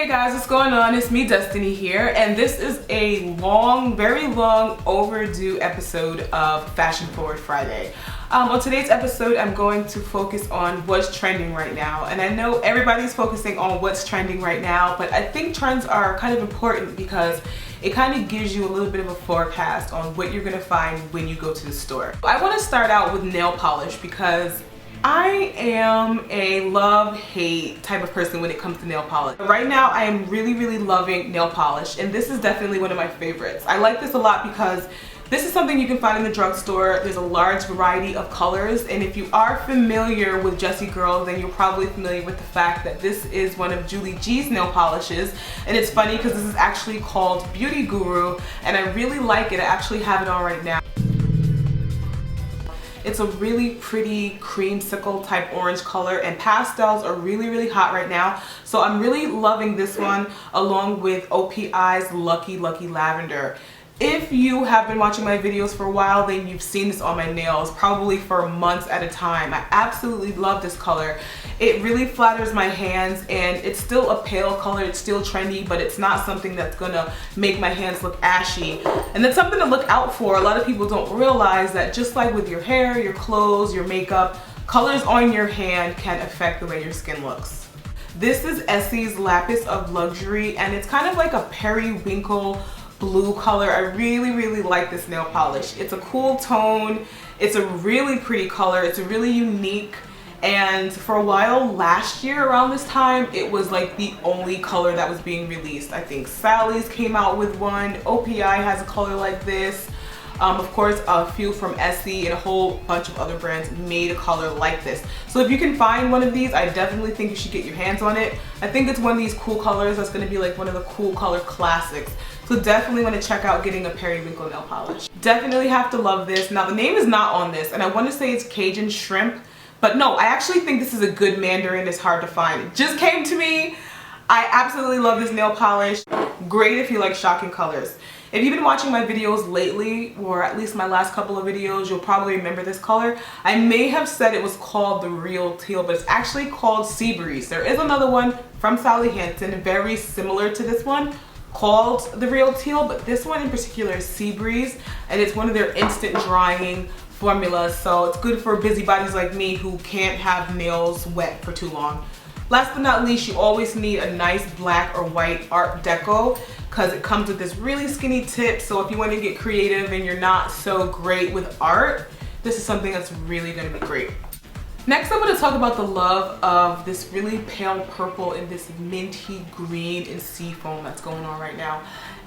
Hey guys, what's going on? It's me, Destiny here, and this is a long, very long overdue episode of Fashion Forward Friday. On today's episode, I'm going to focus on what's trending right now. And I know everybody's focusing on what's trending right now, but I think trends are kind of important because it kind of gives you a little bit of a forecast on what you're gonna find when you go to the store. I want to start out with nail polish because I am a love-hate type of person when it comes to nail polish. Right now, I am really loving nail polish, and this is definitely one of my favorites. I like this a lot because this is something you can find in the drugstore. There's a large variety of colors, and if you are familiar with Jessie Girl, then you're probably familiar with the fact that this is one of Julie G's nail polishes. And it's funny because this is actually called Beauty Guru, and I really like it. I actually have it on right now. It's a really pretty creamsicle type orange color, and pastels are really hot right now. So I'm really loving this one along with OPI's Lucky Lavender. If you have been watching my videos for a while, then you've seen this on my nails, probably for months at a time. I absolutely love this color. It really flatters my hands, and it's still a pale color, it's still trendy, but it's not something that's gonna make my hands look ashy. And that's something to look out for. A lot of people don't realize that just like with your hair, your clothes, your makeup, colors on your hand can affect the way your skin looks. This is Essie's Lapis of Luxury, and it's kind of like a periwinkle blue color. I really like this nail polish. It's a cool tone. It's a really pretty color. It's really unique. And for a while last year around this time, it was like the only color that was being released. I think Sally's came out with one. OPI has a color like this. Of course, a few from Essie and a whole bunch of other brands made a color like this. So if you can find one of these, I definitely think you should get your hands on it. I think it's one of these cool colors that's going to be like one of the cool color classics. So definitely want to check out getting a periwinkle nail polish. Definitely have to love this. Now the name is not on this, and I want to say it's Cajun Shrimp, but no, I actually think this is a good Mandarin. It's hard to find. It just came to me. I absolutely love this nail polish. Great if you like shocking colors. If you've been watching my videos lately, or at least my last couple of videos, you'll probably remember this color. I may have said it was called the Real Teal, but it's actually called Sea Breeze. There is another one from Sally Hansen, very similar to this one, called the Real Teal, but this one in particular is Sea Breeze, and it's one of their instant drying formulas, so it's good for busybodies like me who can't have nails wet for too long. Last but not least, you always need a nice black or white Art Deco because it comes with this really skinny tip, so if you want to get creative and you're not so great with art, this is something that's really going to be great. Next, I'm going to talk about the love of this really pale purple and this minty green and sea foam that's going on right now.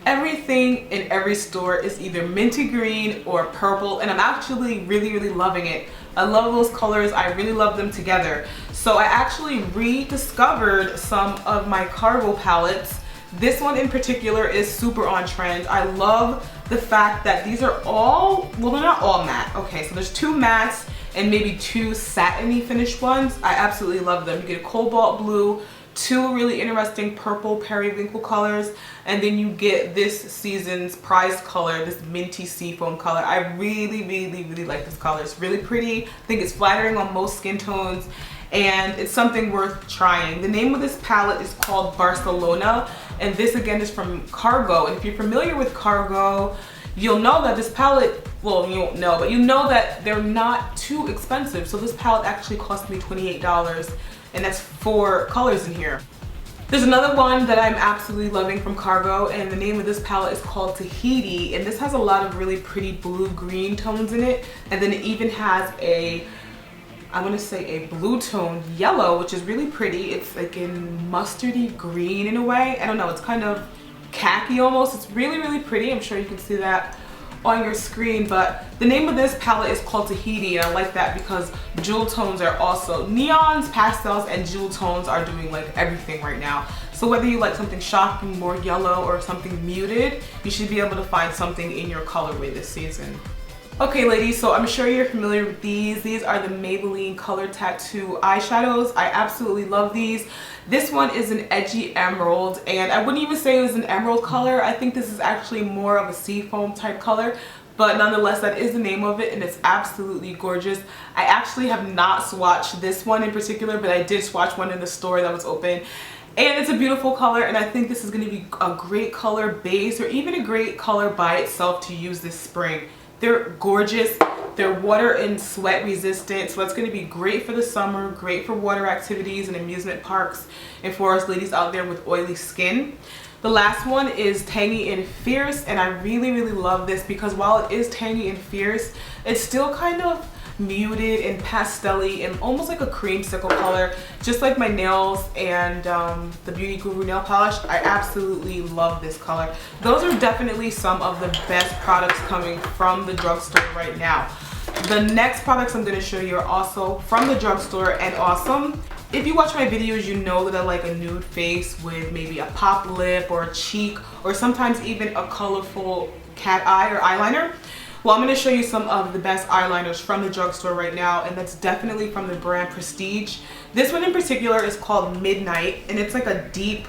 Everything in every store is either minty green or purple, and I'm actually really loving it. I love those colors. I really love them together. So I actually rediscovered some of my cargo palettes. This one in particular is super on trend. I love the fact that these are all, well, they're not all matte. Okay, so there's two mattes and maybe two satiny finished ones. I absolutely love them. You get a cobalt blue, two really interesting purple periwinkle colors, and then you get this season's prized color, this minty seafoam color. I really like this color. It's really pretty. I think it's flattering on most skin tones, and it's something worth trying. The name of this palette is called Barcelona, and this again is from Cargo. And if you're familiar with Cargo, you'll know that this palette, well, you won't know, but you know that they're not too expensive. So this palette actually cost me $28, and that's 4 colors in here. There's another one that I'm absolutely loving from Cargo, and the name of this palette is called Tahiti, and this has a lot of really pretty blue-green tones in it, and then it even has a, I want to say a blue tone yellow, which is really pretty. It's like in mustardy green in a way. I don't know, it's kind of khaki almost. It's really pretty. I'm sure you can see that on your screen, but the name of this palette is called Tahiti, and I like that because jewel tones are also neons, pastels, and jewel tones are doing like everything right now. So whether you like something shocking, more yellow, or something muted, you should be able to find something in your colorway this season. Okay ladies, so I'm sure you're familiar with these. These are the Maybelline Color Tattoo eyeshadows. I absolutely love these. This one is an Edgy Emerald, and I wouldn't even say it was an emerald color. I think this is actually more of a seafoam type color, but nonetheless that is the name of it, and it's absolutely gorgeous. I actually have not swatched this one in particular, but I did swatch one in the store that was open, And it's a beautiful color, and I think this is going to be a great color base or even a great color by itself to use this spring. They're gorgeous. They're water and sweat resistant, so that's going to be great for the summer, great for water activities and amusement parks, and for us ladies out there with oily skin. The last one is Tangy and Fierce, and I really love this because while it is tangy and fierce, it's still kind of muted and pastel-y and almost like a creamsicle color, just like my nails and the Beauty Guru nail polish. I absolutely love this color. Those are definitely some of the best products coming from the drugstore right now. The next products I'm going to show you are also from the drugstore and awesome. If you watch my videos, you know that I like a nude face with maybe a pop lip or a cheek or sometimes even a colorful cat eye or eyeliner. Well, I'm going to show you some of the best eyeliners from the drugstore right now, and that's definitely from the brand Prestige. This one in particular is called Midnight, and it's like a deep,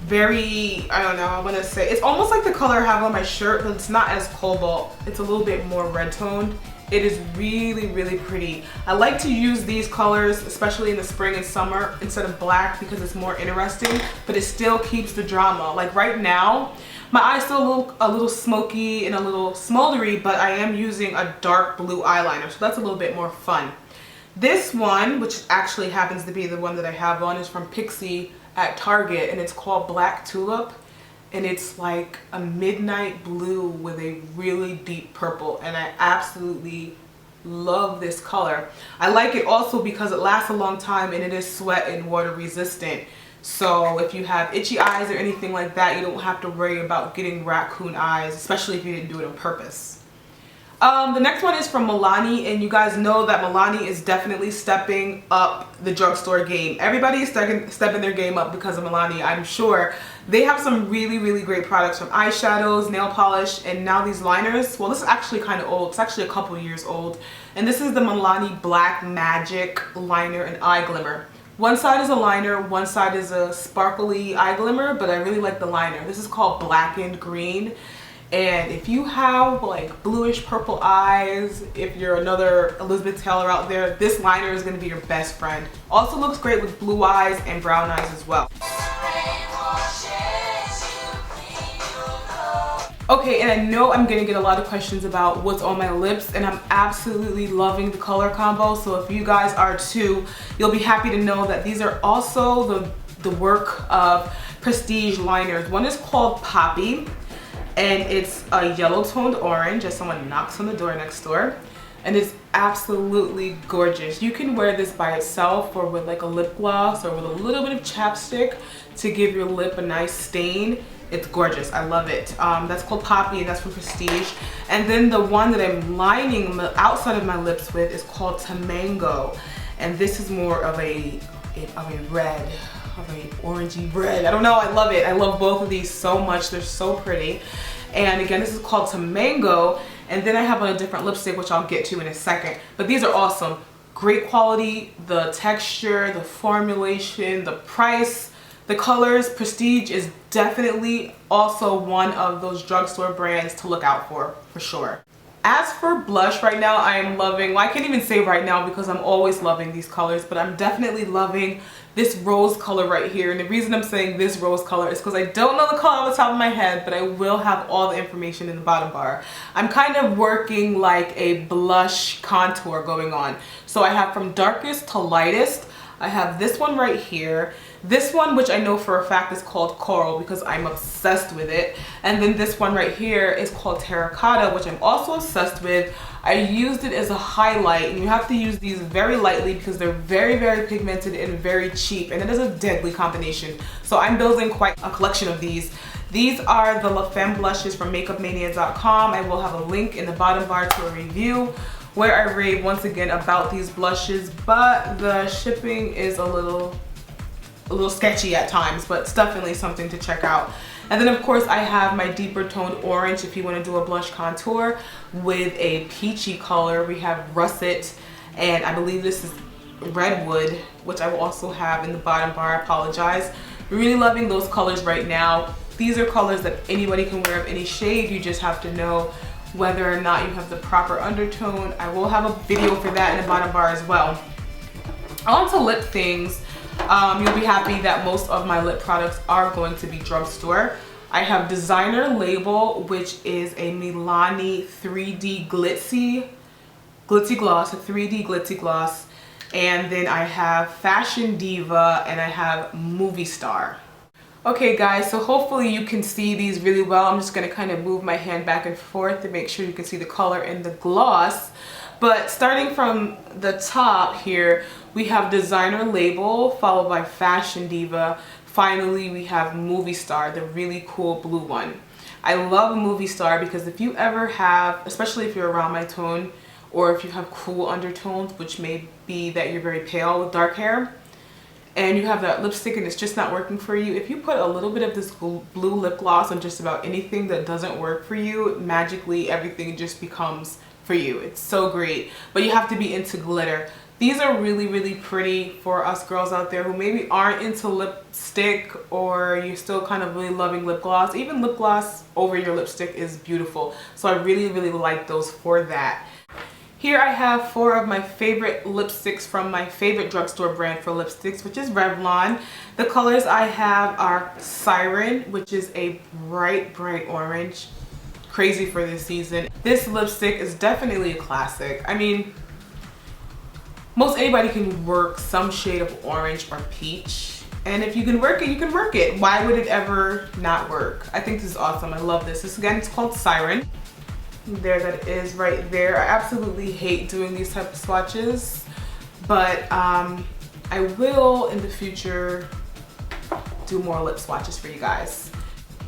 very, I don't know, I want to say, it's almost like the color I have on my shirt, but it's not as cobalt. It's a little bit more red toned. It is really pretty. I like to use these colors, especially in the spring and summer, instead of black because it's more interesting, but it still keeps the drama. Like right now, my eyes still look a little smoky and a little smoldery, but I am using a dark blue eyeliner, so that's a little bit more fun. This one, which actually happens to be the one that I have on, is from Pixi at Target, and it's called Black Tulip. And it's like a midnight blue with a really deep purple, and I absolutely love this color. I like it also because it lasts a long time and it is sweat and water resistant. So if you have itchy eyes or anything like that, you don't have to worry about getting raccoon eyes, especially if you didn't do it on purpose. The next one is from Milani, and you guys know that Milani is definitely stepping up the drugstore game. Everybody is stepping their game up because of Milani, I'm sure. They have some really great products, from eyeshadows, nail polish, and now these liners. Well, this is actually kind of old. It's actually a couple years old. And this is the Milani Black Magic Liner and Eye Glimmer. One side is a liner, one side is a sparkly eye glimmer, but I really like the liner. This is called Blackened Green. And if you have like bluish purple eyes, if you're another Elizabeth Taylor out there, this liner is going to be your best friend. Also looks great with blue eyes and brown eyes as well. Okay, and I know I'm gonna get a lot of questions about what's on my lips, and I'm absolutely loving the color combo. So if you guys are too, you'll be happy to know that these are also the work of Prestige liners. One is called Poppy, and it's a yellow toned orange as someone knocks on the door next door, and it's absolutely gorgeous. You can wear this by itself or with like a lip gloss or with a little bit of chapstick to give your lip a nice stain. It's gorgeous. I love it. That's called Poppy, and that's from Prestige. And then the one that I'm lining the outside of my lips with is called Tamango, and this is more of a red, of a orangey red. I don't know. I love it. I love both of these so much. They're so pretty. And again, this is called Tamango. And then I have on a different lipstick, which I'll get to in a second. But these are awesome. Great quality. The texture, the formulation, the price. The colors. Prestige is definitely also one of those drugstore brands to look out for sure. As for blush right now, I am loving, well, I can't even say right now because I'm always loving these colors, but I'm definitely loving this rose color right here. And the reason I'm saying this rose color is because I don't know the color off the top of my head, but I will have all the information in the bottom bar. I'm kind of working like a blush contour going on. So I have from darkest to lightest. I have this one right here. This one, which I know for a fact is called Coral because I'm obsessed with it. And then this one right here is called Terra Cotta, which I'm also obsessed with. I used it as a highlight, and you have to use these very lightly because they're very pigmented and very cheap, and it is a deadly combination. So I'm building quite a collection of these. These are the La Femme blushes from MakeupMania.com. I will have a link in the bottom bar to a review where I rave once again about these blushes, but the shipping is a little sketchy at times, but it's definitely something to check out. And then of course I have my deeper toned orange if you want to do a blush contour with a peachy color. We have Russet, and I believe this is Redwood, which I will also have in the bottom bar. I apologize. Really loving those colors right now. These are colors that anybody can wear of any shade. You just have to know whether or not you have the proper undertone. I will have a video for that in the bottom bar as well. On to lip things. You'll be happy that most of my lip products are going to be drugstore. I have Designer Label, which is a Milani 3D glitzy gloss, a 3D glitzy gloss. And then I have Fashion Diva and I have Movie Star. Okay guys, so hopefully you can see these really well. I'm just going to kind of move my hand back and forth to make sure you can see the color in the gloss. But starting from the top here, we have Designer Label followed by Fashion Diva. Finally, we have Movie Star, the really cool blue one. I love Movie Star because if you ever have, especially if you're around my tone, or if you have cool undertones, which may be that you're very pale with dark hair, and you have that lipstick and it's just not working for you, if you put a little bit of this blue lip gloss on just about anything that doesn't work for you, magically everything just becomes for you. It's so great, but you have to be into glitter. These are really, really pretty for us girls out there who maybe aren't into lipstick, or you're still kind of really loving lip gloss. Even lip gloss over your lipstick is beautiful. So I really, really like those for that. Here I have 4 of my favorite lipsticks from my favorite drugstore brand for lipsticks, which is Revlon. The colors I have are Siren, which is a bright, bright orange. Crazy for this season. This lipstick is definitely a classic. I mean, most anybody can work some shade of orange or peach. And if you can work it, you can work it. Why would it ever not work? I think this is awesome. I love this. This again, it's called Siren. There that is right there. I absolutely hate doing these type of swatches, but I will in the future do more lip swatches for you guys.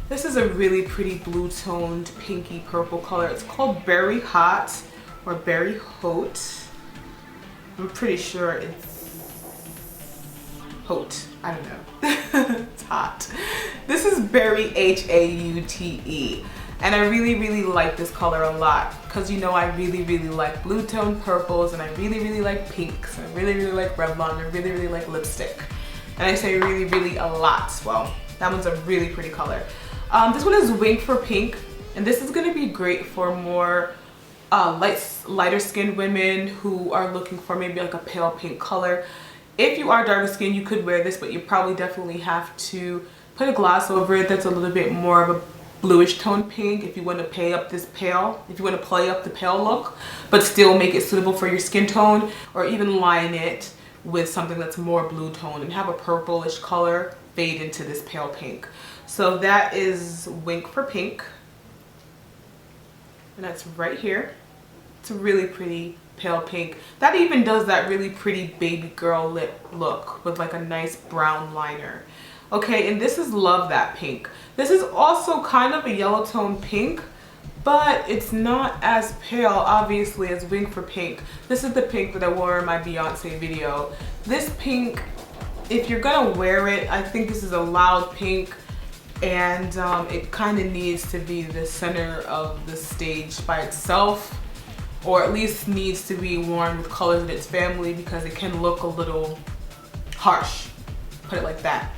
This is a really pretty blue toned pinky purple color. It's called Berry Hot or Berry Haute. I'm pretty sure it's Haute. I don't know. It's hot. This is Berry Haute. And I really, really like this color a lot because, you know, I really, really like blue tone purples, and I really, really like pinks. I really, really like Revlon. I really, really like lipstick. And I say really, really a lot. Well, that one's a really pretty color. This one is Wink for Pink, and this is going to be great for more lighter skinned women who are looking for maybe like a pale pink color. If you are darker skinned, you could wear this, but you probably definitely have to put a gloss over it that's a little bit more of a bluish tone pink if you want to play up this pale, if you want to play up the pale look, but still make it suitable for your skin tone, or even line it with something that's more blue tone and have a purplish color fade into this pale pink. So that is Wink for Pink, and that's right here. It's a really pretty pale pink. That even does that really pretty baby girl lip look with like a nice brown liner. Okay, and this is Love That Pink. This is also kind of a yellow tone pink, but it's not as pale, obviously, as Wink for Pink. This is the pink that I wore in my Beyonce video. This pink, if you're gonna wear it, I think this is a loud pink, and it kind of needs to be the center of the stage by itself, or at least needs to be worn with colors in its family because it can look a little harsh, put it like that.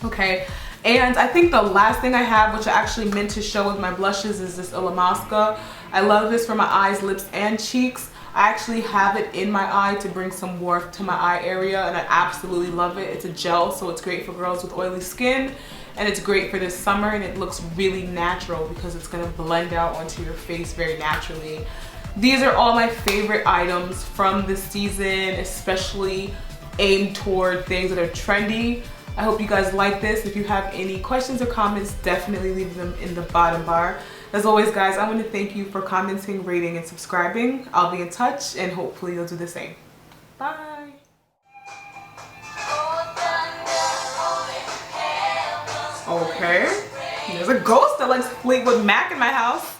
Okay, and I think the last thing I have, which I actually meant to show with my blushes, is this Illamasqua. I love this for my eyes, lips, and cheeks. I actually have it in my eye to bring some warmth to my eye area, and I absolutely love it. It's a gel, so it's great for girls with oily skin, and it's great for this summer, and it looks really natural because it's going to blend out onto your face very naturally. These are all my favorite items from this season, especially aimed toward things that are trendy. I hope you guys like this. If you have any questions or comments, definitely leave them in the bottom bar. As always, guys, I want to thank you for commenting, rating, and subscribing. I'll be in touch, and hopefully you'll do the same. Bye. Okay. There's a ghost that likes Fleetwood Mac in my house.